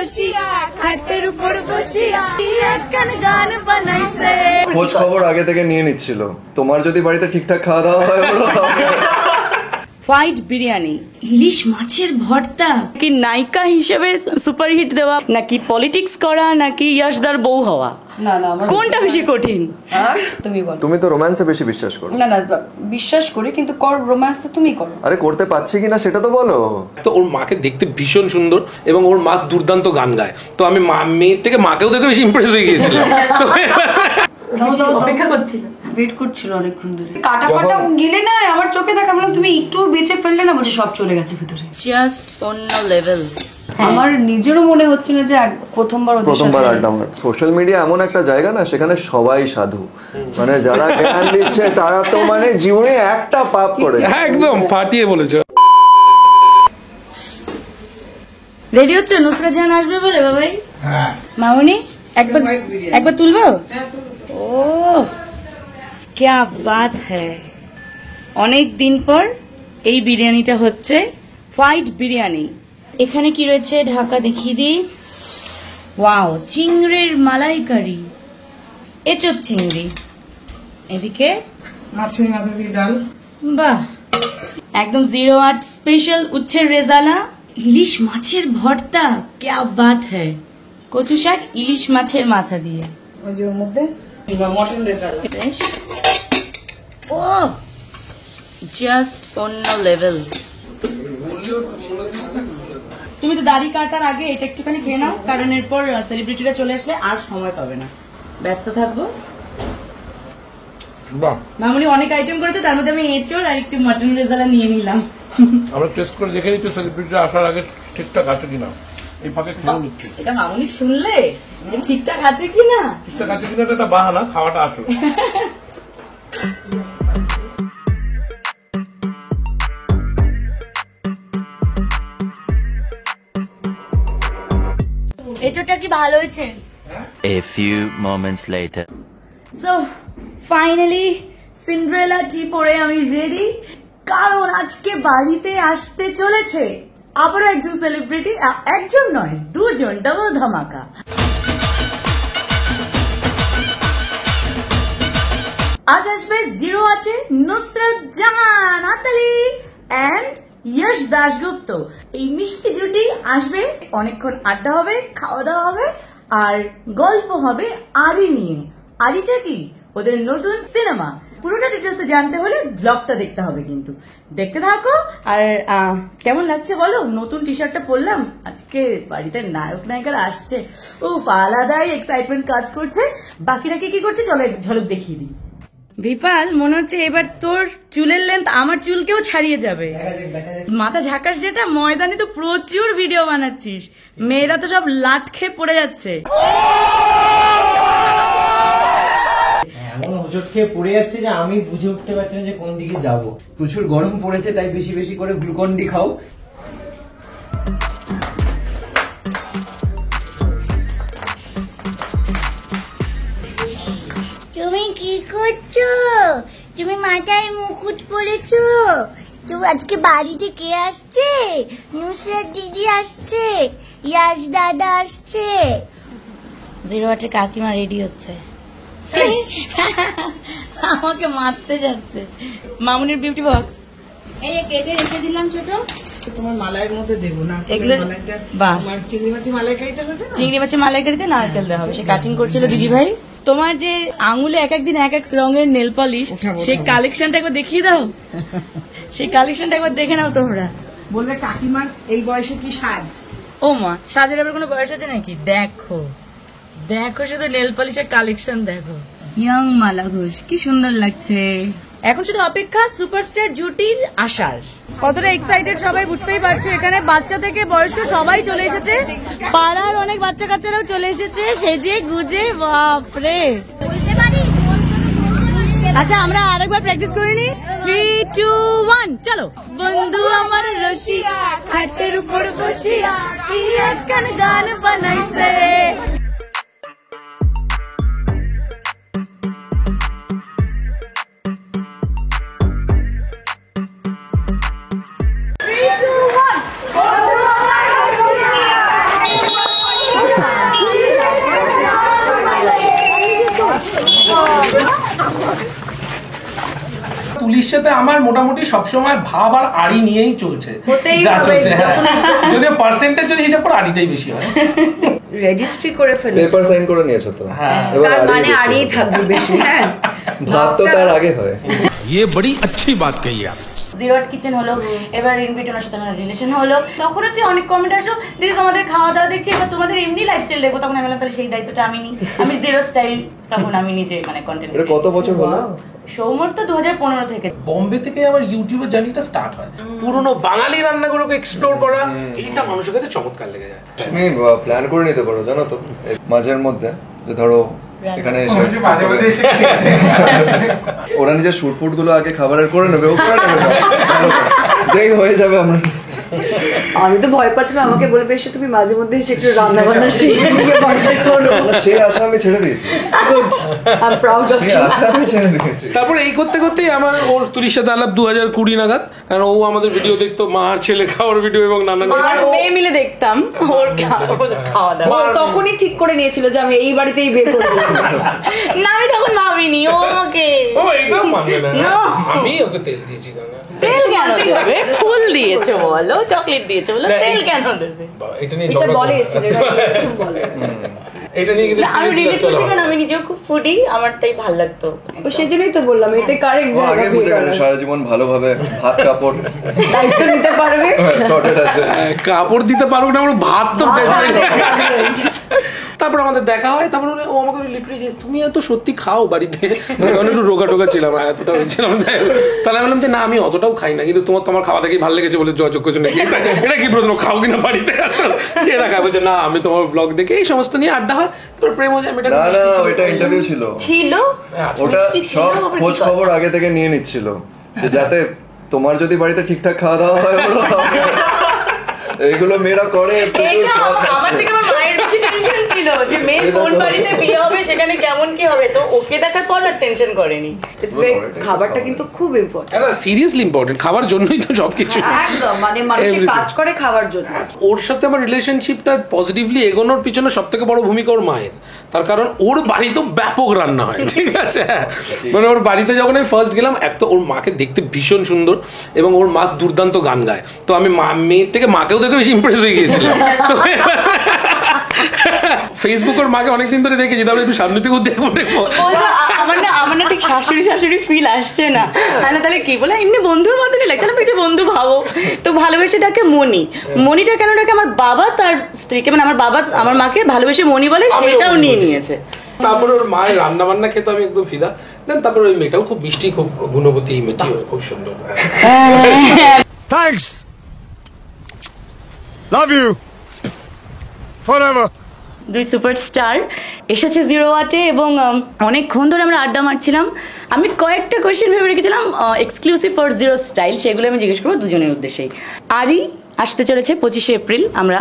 রসিয়া খাটের উপর বসিয়া একখান গান বানাইছে। খোঁজ খবর আগে থেকে নিয়ে নিচ্ছিল, তোমার যদি বাড়িতে ঠিকঠাক খাওয়া দাওয়া হয় হোয়াইট বিরিয়ানি, ইলিশ মাছের ভর্তা, কি নায়িকা হিসেবে সুপারহিট দেওয়া, নাকি পলিটিক্স করা, নাকি ইয়াশদার বউ হওয়া? না না, কোনটা বেশি কঠিন? তুমি বলো। তুমি তো রোম্যান্সে বেশি বিশ্বাস করো। না না, বিশ্বাস করি, কিন্তু রোম্যান্স তো তুমি করো। আরে করতে পারছি কিনা সেটা তো বলো। তো ওর মাকে দেখতে ভীষণ সুন্দর এবং ওর মা দুর্দান্ত গান গায়, তো আমি মেয়ের থেকে মাকেও দেখে বেশি ইমপ্রেস হয়ে গিয়েছিলাম। অপেক্ষা করছিল, ওয়েট করছিল অনেকক্ষণ ধরে। কাটা কাটা গিলে না আমার চোখে দেখা, বললাম তুমি একটু বেঁচে ফেললে না, বলছে সব চলে গেছে ভিতরে। জাস্ট অন্য লেভেল। আমার নিজেরও মনে হচ্ছে না যে প্রথমবার আড্ডা। সোশ্যাল মিডিয়া এমন একটা জায়গা না, সেখানে সবাই সাধু, মানে যারা জ্ঞান দিচ্ছে তারা তো মানে জীবনে একটা পাপ করে। একদম ফাটিয়ে বলেছো। রেডি হচ্ছে নুসরাত জাহান আসবে বলে বাবাই? হ্যাঁ। মামুনি একবার তুলবো? ও क्या बात है, অনেক দিন পর এই বিরিয়ানিটা হচ্ছে হোয়াইট বিরিয়ানি। এখানে কি রয়েছে ঢাকা দেখিয়ে দিই। ওয়াও, চিংড়ির মালাইকারি, এঁচোড় চিংড়ি, এদিকে মাছের মাথা দিয়ে ডাল, বাহ একদম 08 স্পেশাল উচ্ছের রেজালা, ইলিশ মাছের ভর্তা, क्या बात है, কচু শাক ইলিশ মাছের মাথা দিয়ে, ওই যে ওর মধ্যে মটন রেজালা। ও জাস্ট অন্য লেভেল। তুমি তো দাড়ি কাটার আগে এটা একটুখানি খেয়ে নাও, কারণ এরপর সেলিব্রিটিরা চলে আসলে আর সময় পাবে না, ব্যস্ত থাকবো। মামুনি অনেক আইটেম করেছে, তার মধ্যে আমি এঁচোড় আর একটু মটন রেজালা নিয়ে নিলাম। আমরা টেস্ট করে দেখে নিচ্ছি সেলিব্রিটিরা আসার আগে ঠিকঠাক আছে কিনা, এই ফাঁকে খেয়ে নিচ্ছি। এটা মামুনি শুনলে যে ঠিকঠাক আছে কিনা, ঠিকঠাক আছে কিনা এটা বাহানা, খাওয়াটা আসো। এঁচোড়টা কি ভালো হয়েছে? A few moments later. So finally Cinderella টি পরে আমি রেডি, কারণ আজকে বাড়িতে আসতে চলেছে আবারও একজন সেলিব্রিটি, একজন নয় দুজন, ডাবল ধামাকা। আজ আসবে 08-এ নুসরাত জাহান আতালি এন্ড यश দাশগুপ্ত। এই মিষ্টি জুটি আসবে, অনেকক্ষণ আড্ডা হবে, খাওয়া দাওয়া হবে, আর গল্প হবে আরি নিয়ে। আরিটা কি? ওদের নতুন সিনেমা। পুরোটা ডিটেলসে জানতে হলে ব্লগটা দেখতে হবে, কিন্তু দেখতে থাকো। আর কেমন লাগছে বলো, নতুন টি শার্টটা পরলাম আজকে, বাড়িতে নায়ক নায়িকারা আসছে, আলাদাই এক্সাইটমেন্ট কাজ করছে। বাকিরা কি করছে চলো ঝলক দেখিয়ে দিই। বিপাল, মনে হচ্ছে এবার তোর চুলের লেন্থ আমার চুলকেও ছাড়িয়ে যাবে। মাথা ঝাঁকাস যেটা, ময়দানে তো প্রচুর ভিডিও বানাচ্ছিস, মেয়েরা তো সব লাট খেয়ে পড়ে যাচ্ছে। এমন হোঁচট খেয়ে পড়ে যাচ্ছে যে আমি বুঝে উঠতে পারছি না যে কোন দিকে যাব। প্রচুর গরম পড়েছে, তাই বেশি বেশি করে গ্লুকন ডি খাও। তুমি কি করছো? তুমি মাথায় মুকুট পরেছো? তো আজকে বাড়িতে কে আসছে? নুসরাত দিদি আসছে, ইয়াশ দাদা আসছে। 08-এর কাকিমা রেডি হচ্ছে, আমাকে মারতে যাচ্ছে। মামুনির বিউটি বক্স এই যে কেটে রেখে দিলাম ছোট। তোমার মালাইয়ের মধ্যে দেবো না, এগুলো তোমার চিংড়ি মাছের মালাইকারিটা হচ্ছে না, চিংড়ি মাছের মালাইকারিতে নারকেল দেওয়া হবে। সে কাটিং করছিল দিদি ভাই। তোমার যে আঙুলে এক একদিন এক এক রঙের নেল পলিশ, সেই কালেকশনটা একবার দেখিয়ে দাও, সেই কালেকশনটা একবার দেখে নাও তোমরা। বলবে কাকিমার এই বয়সে কি সাজ। ও মা, সাজের আবার কোনো বয়স আছে নাকি? দেখো দেখো শুধু নেল পলিশের কালেকশন দেখো। ইয়ং মালা ঘোষ, কি সুন্দর লাগছে। এখন শুধু অপেক্ষা সুপারস্টার জুটির আসার। কতটা এক্সাইটেড সবাই বুঝতেই পারছো। এখানে বাচ্চা থেকে বয়স্ক সবাই চলে এসেছে, পাড়ার অনেক বাচ্চা কাচ্চারাও চলে এসেছে সেজে গুজে। বাপরে, আচ্ছা আমরা আরেকবার প্র্যাকটিস করে নি। 3, 2, 1 চলো। বন্ধু আমার রসিয়া খাটের উপর বসিয়া কি একখান গান বানাইছে। সাথে আমার মোটামুটি সবসময় ভাব আর আড়ি নিয়েই চলছে, হতেই যা হবে, চলছে। হ্যাঁ, যদিও পার্সেন্টেজ যদি হিসাব করে আড়িটাই বেশি হয়। রেজিস্ট্রি করে ফেলেছো, পেপার সাইন করে নিয়েছো তো, হ্যাঁ। এবার তার মানে বেশি আড়িই হবে। থাকবে বেশি। হ্যাঁ, ভাব তো তার আগে হয়। ये बड़ी अच्छी बात कही आप। জিরো আট কিচেন হলো, এবার ইনভিটনের সাথে আমার রিলেশন হলো, তখন হচ্ছে অনেক কমেন্ট আসলো, দিদি তোমাদের খাওয়া দাওয়া দেখছি, এবার তোমাদের এমনি লাইফস্টাইল দেখবো। তখন আমি বললাম তাহলে সেই দায়িত্বটা আমি নিই, আমি জিরো স্টাইল তখন আমি নিজে মানে কন্টেন্ট। এটা কত বছর হলো? সৌমর তো 2015 থেকে। বম্বে থেকে আমার ইউটিউবের জার্নিটা স্টার্ট হয়, পুরনো বাঙালি রান্নাগুলোকে এক্সপ্লোর করা, এইটা মানুষের কাছে চমৎকার লেগে যায়। তুমি প্ল্যান করে নিতে পারো জানো তো, এই মাঝের মধ্যে যে ধরো এখানে এসে ওরা নিজের শুট ফুট গুলো আগে খাবারের করে নেবে, ও করে নেবে সব। যেই হয়ে যাবে আমরা। আমি তো ভয় পাচ্ছিলাম আমাকে বলবে এসে তুমি মাঝে মধ্যে এসে একটু রান্না বান্না শিখে নিয়ে বাড়িতে করো। সেই আশা আমি ছেড়ে দিয়েছি, good, I am proud of সেই ইউ। আশা আমি ছেড়ে দিয়েছি। তারপরে এই করতে করতেই আমার ওর তুলির সাথে আলাপ 2020 নাগাদ, কারণ ও আমাদের ভিডিও দেখতো, মা আর ছেলে খাওয়ার ভিডিও এবং নানান আর মেয়ে মিলে দেখতাম ওর খাওয়া দাওয়া। ও তখনই ঠিক করে নিয়েছিল যে আমি এই বাড়িতেই বিয়ে করবো। না আমি তখন ভাবিনি ও আমাকে। ও এটাও মানবে না, No. আমি ওকে তেল দিয়েছি না। তেল কেন দেবে? ফুল দিয়েছে বলো, চকলেট দিয়েছে বলো, তেল কেন দেবে? এটা নিয়ে এটা ঝগড়া বলে করবো। ছেলেরা এরকম বলে। এটা নিয়ে কিন্তু না, আমি seriously রিলেট চলা করছি হবে। কারণ আমি নিজেও খুব ফুডি, আমার তাই ভালো লাগতো। ও সেজন্যই তো বললাম এটা কারেক্ট ও জায়গা আগে বিয়ে বুঝে গেছে করার। সারা জীবন ভালোভাবে হাত কাপড় দায়িত্ব নিতে পারবে। সর্টেড আছে। কাপড় দিতে পারবো না, আমার ভাত তো ভাত definitely। 100%। তারপর আমাদের দেখা হয়, তারপর ও আমাকে লিটারি যে তুমি এত সত্যি খাও বাড়িতে, তখন একটু রোগা টোগা ছিলাম, এতটা হয়েছিলাম। তাহলে আমি বললাম যে না আমি অতটাও খাই না, কিন্তু তোমার খাওয়া দেখেই ভালো লেগেছে বলে যোগাযোগ করছো নাকি, এটা কি প্রশ্ন, খাও কিনা বাড়িতে? কে রাখা বলছে না আমি তোমার ব্লগ দেখে, এই সমস্ত নিয়ে আড্ডা হয়, তোর প্রেম হয়ে যায়। না না ওইটা ইন্টারভিউ ছিল, ছিল ওটা মিষ্টি ছিল, সব আবার খোঁজ কি করে? খবর আগে থেকে নিয়ে নিচ্ছিল যে যাতে তোমার যদি বাড়িতে ঠিকঠাক খাওয়া দাওয়া হয় ওরা এইগুলো মেয়েরা করে। এইটা আমার থেকে আমার মায়ের বেশি টেনশন ছিল যে মেয়ের কোন বাড়িতে বিয়ে হবে, সেখানে কেমন কি হবে, তো ওকে দেখার পর আর টেনশন করেনি। খাবারটা কিন্তু খুব ইম্পর্টেন্ট। সিরিয়াসলি ইম্পর্টেন্ট, খাবার জন্যই তো সবকিছু। একদম মানে মানুষ Everything. কাজ করে খাবার জন্য। ওর সাথে আমার রিলেশনশিপটা পজিটিভলি এগোনোর পিছনে সব থেকে বড় ভূমিকা ওর মায়ের, তার কারণ ওর বাড়িতে ব্যাপক রান্না হয়, ঠিক আছে? মানে ওর বাড়িতে যখন আমি ফার্স্ট গেলাম, এক তো ওর মাকে দেখতে ভীষণ সুন্দর এবং ওর মা দুর্দান্ত গান গায়, তো আমি মেয়ের থেকে মাকেও দেখে বেশি ইমপ্রেস হয়ে গিয়েছিলাম। তো ফেসবুক ওর মাকে অনেকদিন ধরে দেখেছি, তারপরে একটু সামনে থেকেও দেখবো। বলছে, আমার না ঠিক শাশুড়ি ফিল আসছে না। হ্যাঁ, তাহলে কি বলে, এমনি বন্ধুর মতনই লাগছে না, কিছু বন্ধু ভাবো। তো ভালোবেসে ডাকে মনি। মনিটা কেন ডাকে, আমার বাবা তার স্ত্রীকে, মানে আমার বাবা আমার মাকে ভালোবেসে মনি বলে, সেটাও নিয়ে নিয়েছে। তারপরে ওর মায়ের রান্না বান্না খেতে আমি একদম ফিদা। দেন তারপরে ওই মেয়েটাও খুব মিষ্টি, খুব গুণবতী, এই মেয়েটি খুব সুন্দর। Thanks. Love you. Forever. দুই সুপারস্টার এসেছে জিরো ওয়াটে এবং অনেকক্ষণ ধরে আমরা আড্ডা মারছিলাম। আমি কয়েকটা কোয়েশ্চেন ভেবে রেখেছিলাম এক্সক্লুসিভ ফর জিরো স্টাইল, সেগুলো আমি জিজ্ঞেস করবো দুজনের উদ্দেশ্যেই। আরি আসতে চলেছে 25শে এপ্রিল, আমরা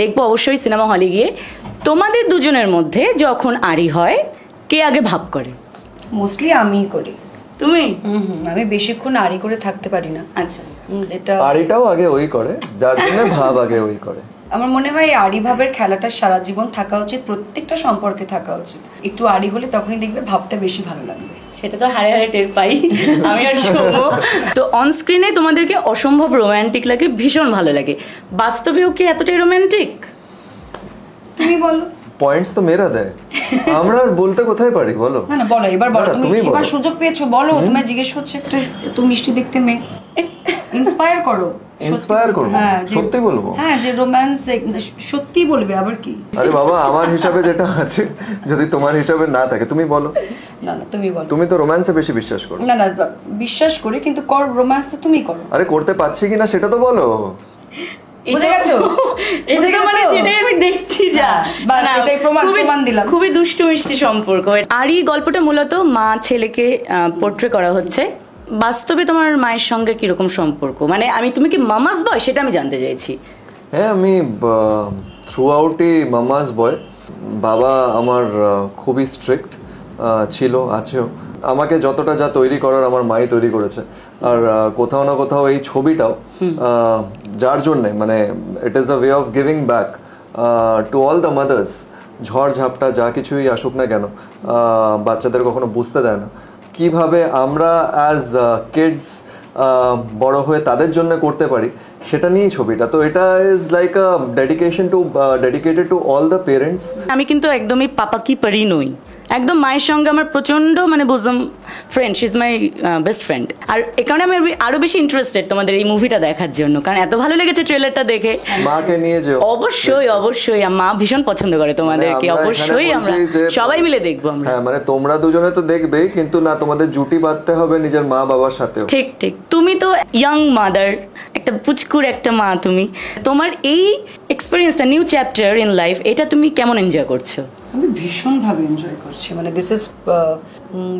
দেখবো অবশ্যই সিনেমা হলে গিয়ে। তোমাদের দুজনের মধ্যে যখন আরি হয়, কে আগে ভাব করে? মোস্টলি আমিই করি। তুমি? আমি বেশিক্ষণ আড়ি করে থাকতে পারি না। আচ্ছা, এটা আড়িটাও আগে ওই করে, যার জন্য ভাব আগে ওই করে। আমার মনে হয় আড়ি ভাবের খেলাটা সারা জীবন থাকা উচিত, প্রত্যেকটা সম্পর্কে থাকা উচিত। একটু আড়ি হলে তখনই দেখবে ভাবটা বেশি ভালো লাগবে। সেটা তো হারে হারে টের পাই আমি আর সৌম্য। তো অন স্ক্রিনে তোমাদেরকে অসম্ভব রোম্যান্টিক লাগে, ভীষণ ভালো লাগে। বাস্তবেও কি এতটাই রোম্যান্টিক? তুমি বলো। পয়েন্টস তো মেয়েরা দেয়, আমরা আর বলতে কোথায় পারি বলো? না না বলো, এবার বলো। না, তুমি তুমি বলো। এবার সুযোগ পেয়েছো, বলো। তোমায় জিজ্ঞেস করছে একটু, এত মিষ্টি দেখতে মেয়ে, ইন্সপায়ার করো। ইন্সপায়ার করবো? হ্যাঁ, সত্যি বলবো? হ্যাঁ, যে রোম্যান্স সত্যি বলবে, আবার কি? আরে বাবা, আমার হিসাবে যেটা আছে, যদি তোমার হিসাবে না থাকে তুমি বলো। না না তুমি বলো। তুমি তো রোম্যান্সে বেশি বিশ্বাস করো। না না বিশ্বাস করি, কিন্তু কর রোম্যান্স তো তুমি করো। আরে করতে পারছি কিনা সেটা তো বলো। বুঝে গেছো? বুঝে গেছো মানে তো? সেটাই আমি দেখছি যা। বাস, না, এটাই প্রমাণ দিলাম। খুবই দুষ্টু মিষ্টি সম্পর্ক। আর এই গল্পটা মূলত মা ছেলেকে পোর্ট্রে করা হচ্ছে। বাস্তবে তোমার মায়ের সঙ্গে কিরকম সম্পর্ক, মানে তুমি কি মামাস বয়, সেটা আমি জানতে চাইছি। হ্যাঁ, আমি থ্রু আউটই মামাস বয়। বাবা আমার খুবই স্ট্রিক্ট ছিল, আছেও। আমাকে যতটা যা তৈরি করার আমার মাই তৈরি করেছে। আর কোথাও না কোথাও এই ছবিটাও যার জন্যে, মানে it is a way of giving back to all the mother's. ঝড় ঝাপটা যা কিছুই আসুক না কেন, বাচ্চাদের কখনো বুঝতে দেয় না। কিভাবে আমরা অ্যাজ কিডস বড় হয়ে তাদের জন্য করতে পারি সেটা নিয়েই ছবিটা। তো এটা is like a dedicated to all the parents. আমি কিন্তু একদমই পাপা কি পারি নই, একদম মায়ের সঙ্গে আমার প্রচন্ড মানে বুঝলাম friend, she is my best friend. আর এ কারণে আমি আরো বেশি ইন্টারেস্টেড তোমাদের এই মুভিটা দেখার জন্য, কারণ এত ভালো লেগেছে ট্রেলারটা দেখে। মাকে নিয়ে যে অবশ্যই মা ভীষণ পছন্দ করে তোমাদেরকে, অবশ্যই আমরা সবাই মিলে দেখবো আমরা। হ্যাঁ মানে তোমরা দুজনে তো দেখবেই, কিন্তু না তোমাদের জুটি বাঁধতে হবে নিজের মা বাবার সাথেও। ঠিক তুমি তো ইয়াং মাদার, একটা পুচকুর একটা মা, তুমি তোমার এই এক্সপেরিয়েন্সটা নিউ চ্যাপ্টার ইন লাইফ, এটা তুমি কেমন এনজয় করছো? আমি ভীষণভাবে এনজয় করছি, মানে দিস ইজ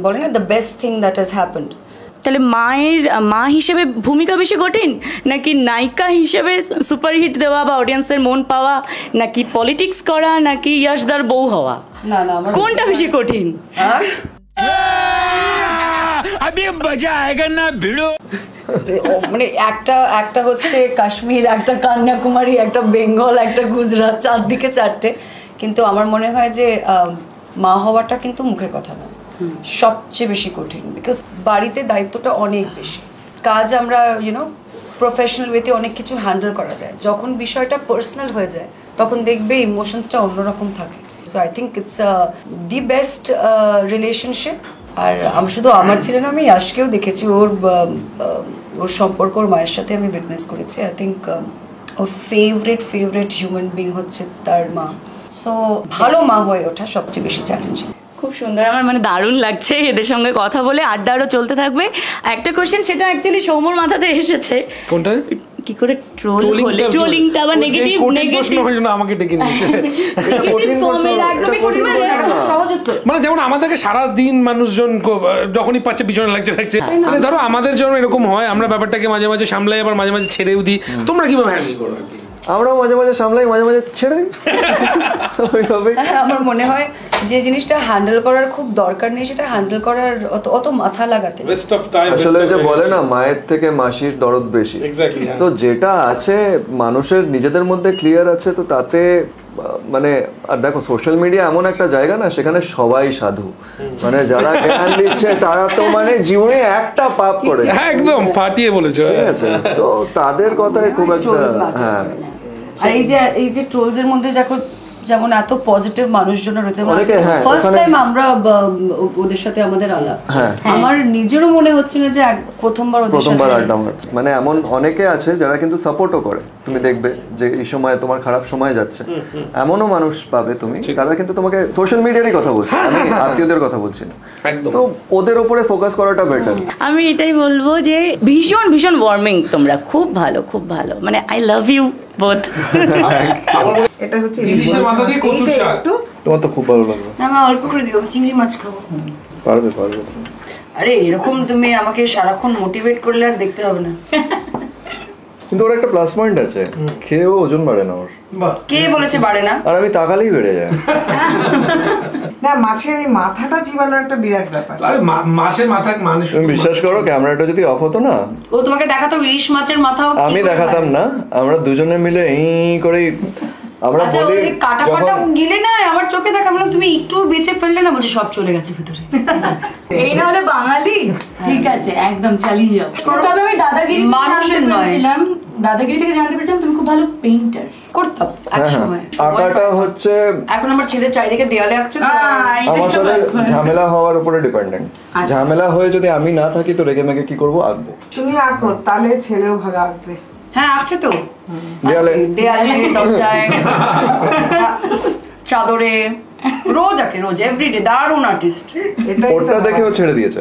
বলে না the best thing that has happened. তাহলে মা হিসেবে ভূমিকা বেশি কঠিন, নাকি নায়িকা হিসেবে সুপারহিট দেওয়া বা অডিয়েন্সের মন পাওয়া, নাকি পলিটিক্স করা, নাকি ইয়াশদার বউ হওয়া? না কোনটা বেশি কঠিন? মানে একটা হচ্ছে কাশ্মীর, একটা কন্যাকুমারী, একটা বেঙ্গল, একটা গুজরাট, চারদিকে চারটে। কিন্তু আমার মনে হয় যে মা হওয়াটা কিন্তু মুখের কথা নয়, সবচেয়ে বেশি কঠিন। বিকজ বাড়িতে দায়িত্বটা অনেক বেশি, কাজ আমরা প্রফেশনাল ওয়েতে অনেক কিছু হ্যান্ডেল করা যায়। যখন বিষয়টা পার্সোনাল হয়ে যায় তখন দেখবে ইমোশনসটা অন্যরকম থাকে। So I think it's the best relationship. আর আমি শুধু আমার ছিল না, আমি ইয়াশকেও দেখেছি, ওর সম্পর্ক ওর মায়ের সাথে আমি উইটনেস করেছি। I think or favourite human being হচ্ছে তার মা। সো ভালো মা হয়ে ওঠা সবচেয়ে বেশি চ্যালেঞ্জিং। খুব সুন্দর, আমার মানে দারুণ লাগছে এদের সঙ্গে কথা বলে, আড্ডা আরো চলতে থাকবে। একটা কোশ্চেন, সেটা অ্যাকচুয়ালি সৌম্যর মাথাতে এসেছে, কোনটা? কি করে ট্রোলিংটা আবার নেগেটিভ প্রশ্ন হয় না আমাকে ডেকে নিয়েছে। মানে যেমন আমাদেরকে সারাদিন মানুষজন যখনই পাচ্ছে পিছনে লাগছে, মানে ধরো আমাদের জন্য এরকম হয়, আমরা ব্যাপারটাকে মাঝে মাঝে সামলাই, আবার মাঝে মাঝে ছেড়েও দিই। তোমরা কিভাবে হ্যান্ডেল করো? আমরাও মাঝে মাঝে সামলাই, মাঝে মাঝে ছেড়ে দিই। আমার মনে হয় যে জিনিসটা হ্যান্ডেল করার খুব দরকার নেই, সেটা হ্যান্ডেল করার অত মাথা লাগাতে আসলে যে বলে না মায়ের থেকে মাসির দরদ বেশি, তো যেটা আছে মানুষের নিজেদের মধ্যে ক্লিয়ার আছে, তো তাতে মানে আর দেখো সোশ্যাল মিডিয়া এমন একটা জায়গা না, সেখানে সবাই সাধু, মানে যারা জ্ঞান দিচ্ছে তারা তো মানে জীবনে একটা পাপ করে, একদম ফাটিয়ে বলেছো, ঠিক আছে? তো তাদের কথাই খুব একটা হ্যাঁ। আর এই যে ট্রোলস এর মধ্যে যেমন এত পজিটিভ মানুষজন রয়েছে, ফার্স্ট টাইম আমরা ওদের সাথে আমাদের আলাপ, আমার নিজেরও মনে হচ্ছে না যে প্রথমবার আড্ডা মারছে। মানে এমন অনেকে আছে যারা কিন্তু সাপোর্টও করে, তুমি দেখবে যে এই সময় তোমার খারাপ সময় যাচ্ছে, এমনও মানুষ পাবে তুমি, তারা কিন্তু তোমাকে সোশ্যাল মিডিয়ারই কথা বলছে, আমি আত্মীয়দের কথা বলছি না, তো ওদের উপরে ফোকাস করাটা বেটার। আমি এটাই বলবো যে ভীষণ ওয়ার্মিং তোমরা, খুব ভালো, মানে আই লাভ ইউ বোথ। এটা হচ্ছে তোমার তো খুব ভালো লাগবে। আমি অল্প করে দিও, চিংড়ি মাছ খাবো। পারবে। আরে এরকম তুমি আমাকে সারাক্ষণ মোটিভেট করলে আর দেখতে হবে না। কিন্তু ওর একটা প্লাস পয়েন্ট আছে, খেয়েও ওজন বাড়ে না ওর। কে বলেছে বাড়ে না? আর আমি তাকালেই বেড়ে যায়। না, মাছের এই মাথাটা জীবানোর একটা বিরাট ব্যাপার। আরে মাছের মাথা মানুষ, তুমি বিশ্বাস করো ক্যামেরাটা যদি অফ হতো না, ও তোমাকে দেখাতো ইলিশ মাছের মাথাও। আমি দেখাতাম না, আমরা দুজনে মিলে এই করে আমরা বলি কাটা কাটা গিলে না আমার চোখে দেখা, বললাম তুমি একটু বেঁচে ফেললে না, বলছে সব চলে গেছে ভিতরে। এই না হলে বাঙালি, ঠিক আছে একদম চালিয়ে যাও। তবে আমি দাদাগিরি থেকে জানতে পেরেছিলাম তুমি খুব ভালো পেইন্টার। করতাম এক সময়, আঁকাটা হচ্ছে এখন আমার ছেলে চারিদিকে দেয়ালে আঁকছে। আমার সাথে ঝামেলা হওয়ার উপরে ডিপেন্ডেন্ট, ঝামেলা হয়ে যদি আমি না থাকি তো রেগে মেগে কি করবো, আঁকবো। তুমি আঁকো, তাহলে ছেলেও ভালো আঁকবে। হ্যাঁ আঁকছে তো, দেয়ালে দরজায়, চাদরে, রোজ আঁকে, রোজ এভরিডে, দারুণ আর্টিস্ট। ওটা দেখেও ছেড়ে দিয়েছে,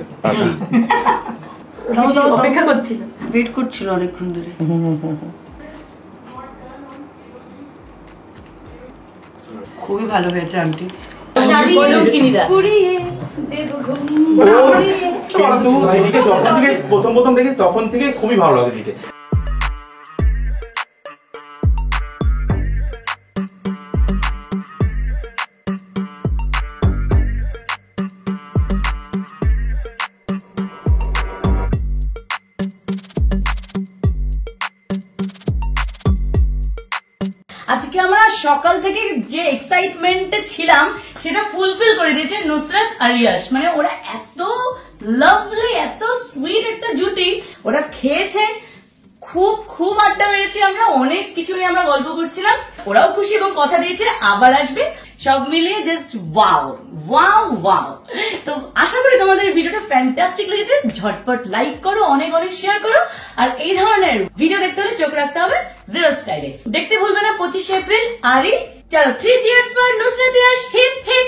অপেক্ষা করছিল, ওয়েট করছিল অনেকক্ষণ ধরে। খুবই ভালো হয়েছে আন্টি। কিন্তু এদিকে যখন থেকে প্রথম দেখি তখন থেকে খুবই ভালো লাগে দিকে। আজকে আমরা সকাল থেকে যে এক্সাইটমেন্টে ছিলাম সেটা ফুলফিল করে দিয়েছে নুসরাত আর ইয়াশ। মানে ওরা এত লাভলি, এত সুইট একটা জুটি। ওরা খেয়েছে, খুব খুব আড্ডা মেরেছি আমরা, অনেক কিছু নিয়ে আমরা গল্প করছিলাম। ওরাও খুশি এবং কথা দিয়েছে আবার আসবে। সব মিলিয়ে জাস্ট ওয়াও ওয়াও ওয়াও। তো আশা করি তোমাদের ভিডিওটা ফ্যান্টাস্টিক লেগেছে। ঝটপট লাইক করো, অনেক অনেক শেয়ার করো, আর এই ধরনের ভিডিও দেখতে হলে চোখ রাখতে হবে জিরো স্টাইলে। দেখতে ভুলবে না 25 এপ্রিল। আরে চলো 3 cheers for Nusrat Yash. Hip hip.